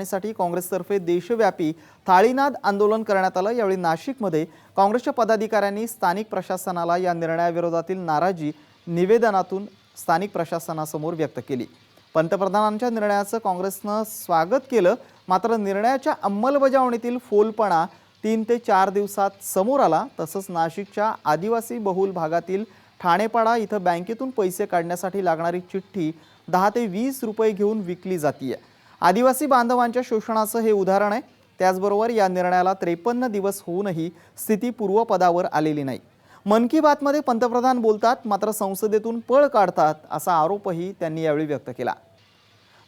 मागणीसाठी काँग्रेसतर्फे देशव्यापी थाळीनाद आंदोलन करण्यात आलं। यावेळी नाशिकमध्ये काँग्रेसच्या पदाधिकाऱ्यांनी स्थानिक प्रशासनाला या निर्णयाविरोधातील नाराजी निवेदनातून स्थानिक प्रशासनासमोर व्यक्त केली। पंतप्रधानांच्या निर्णयाचं काँग्रेसनं स्वागत केलं, मात्र निर्णयाच्या अंमलबजावणीतील फोलपणा 3 ते 4 दिवसात समोर आला। तसंच नाशिकच्या आदिवासी बहुल भागातील ठाणेपाडा इथं बँकेतून पैसे काढण्यासाठी लागणारी चिठ्ठी 10 ते 20 रुपये घेऊन विकली जातीये। आदिवासी बांधवांच्या शोषणाचं हे उदाहरण आहे। त्याचबरोबर या निर्णयाला 53 दिवस होऊनही स्थिती पूर्वपदावर आलेली नाही। मन की बातमध्ये पंतप्रधान बोलतात, मात्र संसदेतून पळ काढतात असा आरोपही त्यांनी यावेळी व्यक्त केला।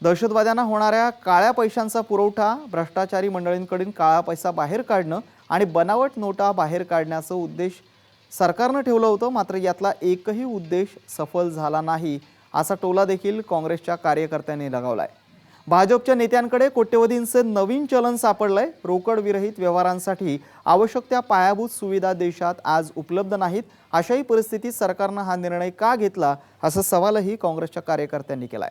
दहशतवाद्यांना होणाऱ्या काळ्या पैशांचा पुरवठा, भ्रष्टाचारी मंडळींकडून काळा पैसा बाहेर काढणं आणि बनावट नोटा बाहेर काढण्याचा उद्देश सरकारनं ठेवलं होतं, मात्र यातला एकही उद्देश सफल झाला नाही असा टोला देखील काँग्रेसच्या कार्यकर्त्यांनी लगावलाय। भाजपच्या नेत्यांकडे कोट्यवधींचं नवीन चलन सापडलंय। रोकड विरहित व्यवहारांसाठी आवश्यक त्या पायाभूत सुविधा देशात आज उपलब्ध नाहीत। अशाही परिस्थितीत सरकारनं हा निर्णय का घेतला असा सवालही काँग्रेसच्या कार्यकर्त्यांनी केलाय।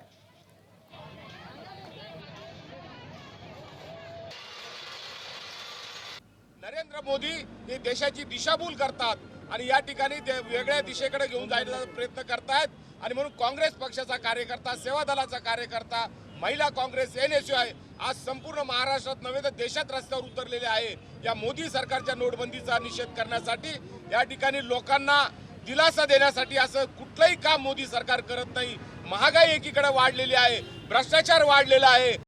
नरेंद्र मोदी हे देशाची दिशाभूल करतात आणि या ठिकाणी ते वेगळ्या दिशेकडे घेऊन जायचा प्रयत्न करतात। आणि म्हणून काँग्रेस पक्षाचा कार्यकर्ता, सेवा दलाचा कार्यकर्ता, महिला काँग्रेस, NSU आज संपूर्ण महाराष्ट्रात नव्हे तर देशात रस्त्यावर उतरलेले आहे। या मोदी सरकारच्या नोटबंदीचा निषेध करण्यासाठी, या ठिकाणी लोकांना दिलासा देण्यासाठी असं कुठलंही काम मोदी सरकार करत नाही। महागाई एकीकडे वाढलेली आहे, भ्रष्टाचार वाढलेला आहे।